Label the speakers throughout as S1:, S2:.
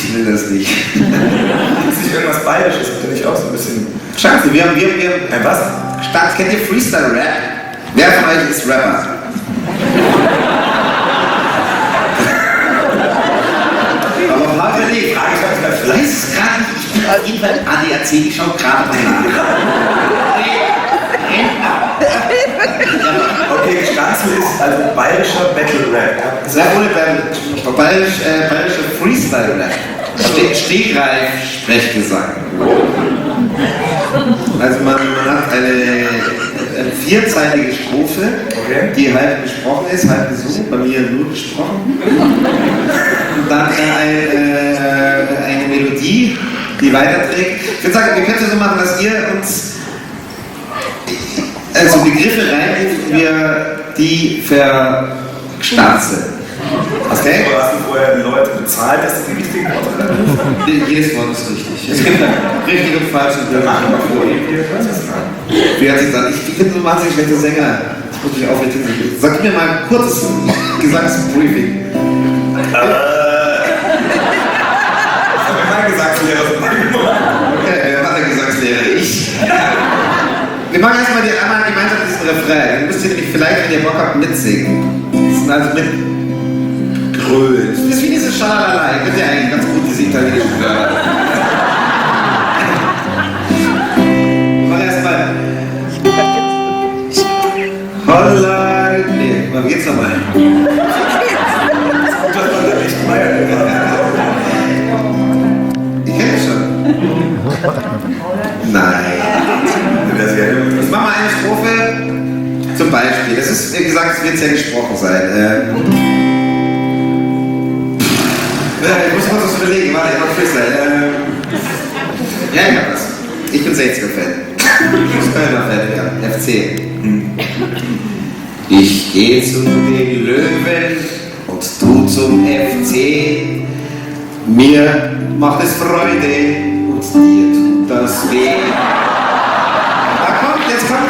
S1: Ich will das nicht.
S2: Ist nicht irgendwas Bayerisches, finde ich auch so ein bisschen.
S1: Schauen Sie, wir haben
S2: was?
S1: Kennt ihr Freestyle-Rap? Wer von euch ist Rapper? Aber warte, nee, Frage ich vielleicht ist es gerade nicht. Ich bin auf jeden Fall ADAC, ich schau gerade mal nach.
S2: Okay, Stanzel ist also bayerischer Battle-Rap.
S1: Das ist ja ohne bayerischer Freestyle-Rap. Stegreif, Sprechgesang. Also man hat eine vierzeilige Strophe,
S2: okay,
S1: die halb gesprochen ist, halb gesungen, bei mir nur gesprochen. Und dann eine Melodie, die weiterträgt. Ich würde sagen, wir können es so machen, dass ihr uns also Begriffe reinruft, wir die verstanzen. Okay?
S2: Aber hast du vorher die Leute bezahlt, dass sie die richtigen Worte reinrufen?
S1: Jedes Wort ist richtig. Es gibt richtig und falsch und wir machen mal vor. Wie hat sich gesagt, ich bin so ein wahnsinnig schlechter Sänger. Ich muss mich aufrichten. Sag mir mal ein kurzes Gesangsbriefing.
S2: Ich habe mein Gesangslehrer so gemacht.
S1: Okay, wer war der Gesangslehrer? Ich. Wir machen erstmal einmal gemeinsam diesen Refrain. Dann müsst ihr nämlich vielleicht, wenn ihr Bock habt, mitsingen. Das sind also mit Grölen. Das ist wie diese Schalalala. Ihr könnt ja eigentlich ganz gut diese italienischen Wörter. Wir machen erstmal. Holla. Nee, wie geht's nochmal?
S2: Das war der nicht Meier.
S1: Ich kenne es schon. Nein. Ich mache mal eine Strophe zum Beispiel. Das ist, wie gesagt, es wird sehr gesprochen sein. Ich muss mal was überlegen. Warte, ich mach Freestyle. Ja, ich hab was. Ich bin 60er-Fan. Ich bin Kölner-Fan, ja. FC. Ich gehe zu den Löwen und du zum FC. Mir macht es Freude und dir tut das weh. Jetzt kommt.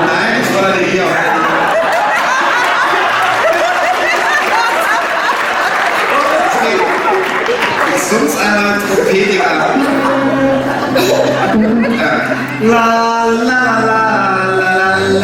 S1: Nein, ich war hier. Ich summ's einmal Trompete an. La la la la la la la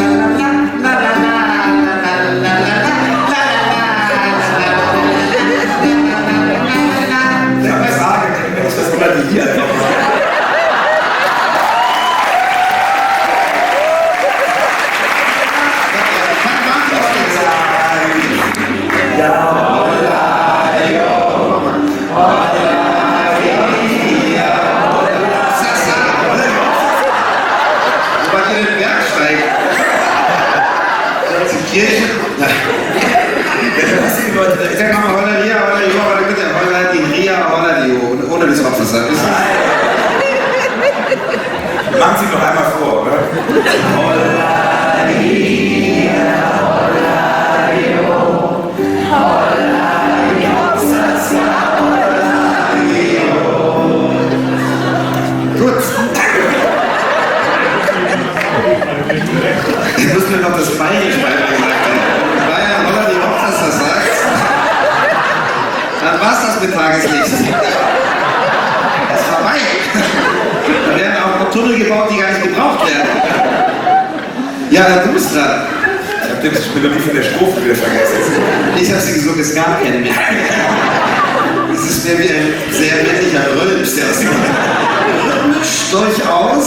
S1: Kirche. Sag mal Holla Ria, Holla Jo, Holla bitte, Holla die Ria, Holla die Jo, ohne das Opfer sagen.
S2: Machen Sie noch einmal vor, oder? Holla Ria, Holla Jo, Holla Jo, Sasa, Holla Jo.
S1: Gut. Ich muss mir noch das Bayerisch beibringen. Bayern, Holla die Jo, was das sagt. Dann war's das mit Tageslicht. Das ist vorbei. Da werden auch noch Tunnel gebaut, die gar nicht gebraucht werden. Ja, du bist dran.
S2: Ich hab die Melodie von der Strophe wieder vergessen.
S1: Ich habe sie gesungen, es gab keine mehr. Es ist mir wie ein sehr männlicher Rülps, der aus dem Rülps durchaus.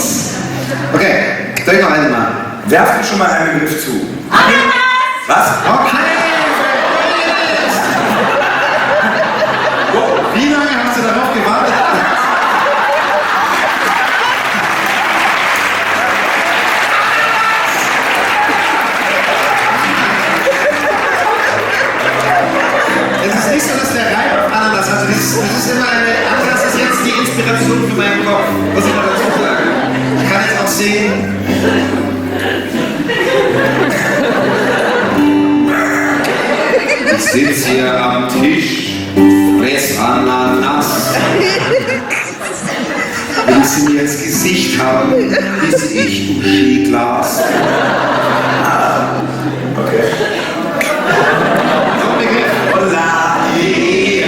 S1: Okay, soll ich noch eine machen?
S2: Werft mir schon mal einen Begriff zu. Was?
S1: Okay! Wie lange hast du darauf gewartet? Es ist nicht so, dass der Reim auf Ananas, also das ist immer eine, Ananas ist jetzt die Inspiration für meinen Kopf, muss ich mal dazu sagen. Ich kann jetzt auch sehen. Ich sitze hier am Tisch, fress Ananas. Will sie mir ins Gesicht haben, bis ich Uschiglas.
S2: Okay.
S1: So ein Begriff. Holla, yeah.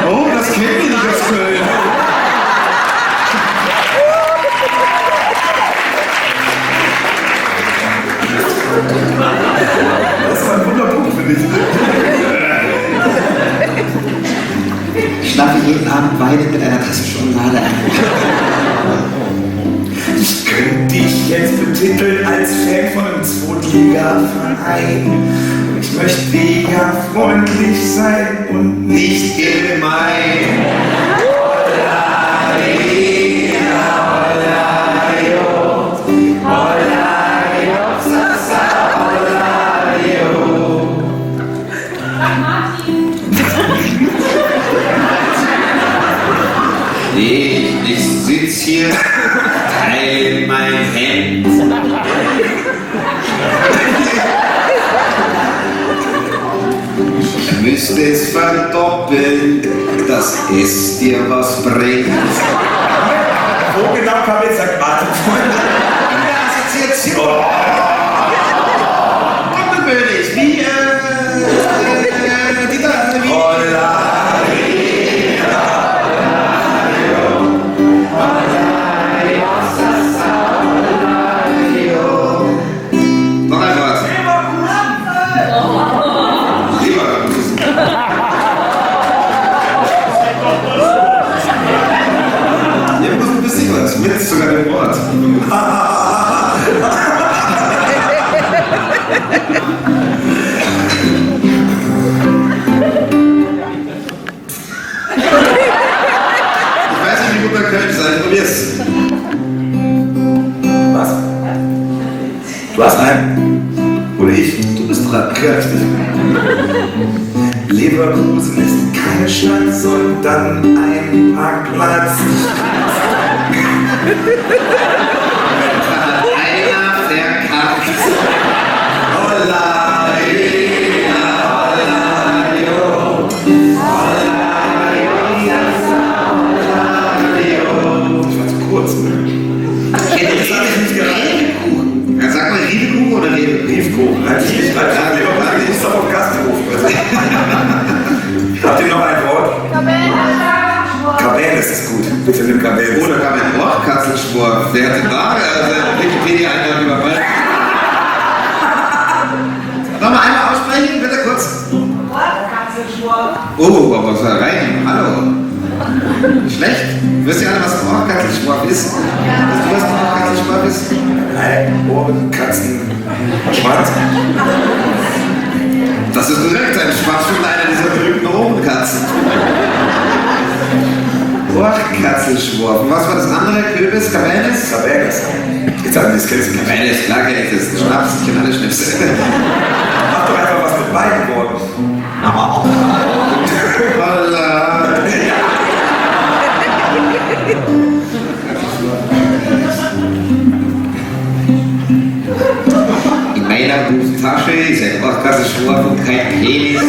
S1: Oh, das kennt ihr nicht aus Köln.
S2: Das ist ein Wunderpunkt für dich.
S1: Ich schlafe jeden Abend weinend mit einer Tasse Schokolade ein.
S2: Ich könnte dich jetzt betiteln als Fan von einem Zweitliga-Verein. Ich möchte mega freundlich sein und
S1: Nicht gemein. Ich sitz hier, teile mein Hemd. Ich müsste es verdoppeln, dass es dir was bringt.
S2: wo genau kam jetzt St. Martin vor?
S1: In der Assoziation. Doppelbödig, wie noch ein Wort. Leverkusen. Leverkusen wüsste ich was, mit sogar dem Wort. Ich weiß nicht, wie gut man Köln sein, probier's.
S2: Was? Du hast einen? Oder ich?
S1: Du bist dran.
S2: Ja, richtig. Leverkusen ist keine Stadt, sondern ein Parkplatz.
S1: Einer verkackt.
S2: Holla, ich war zu kurz, ne?
S1: Riedekuchen. Ja, sag mal Riedekuchen oder Riedekuchen?
S2: Riefkuchen. Halt dich nicht rein. Leverkusen ist doch auf Gasthof. Habt ihr noch ein Wort? Kabänes ist gut. Bitte nimm Kabänes.
S1: Oder kam ein Rohrkatzelschwurf. Wer hat denn da Wikipedia-Eintrag überfallen? Nochmal einmal aussprechen, bitte kurz. Oh, was war rein? Hallo. Schlecht? Wisst ihr alle, was ein Rohrkatzelschwurf ist? Weißt du, was ein Rohrkatzelschwurf ist?
S2: Nein, Ohren, Katzen, Schwanz.
S1: Das ist korrekt, ein Schwachsinn einer dieser berühmten Ohrenkatzen. Rohrkatzelschwurf. Und was war das andere? Kürbis, Kabänes?
S2: Kabänes. Jetzt haben wir das kennst du nicht.
S1: Kabänes, klar kenn ich das. Schnaps, ich kenn alle Schnipse.
S2: Mach doch einfach was mit beiden Worten.
S1: Holla. In meiner Tasche ist ein Rohrkatzelschwurf und kein Penis.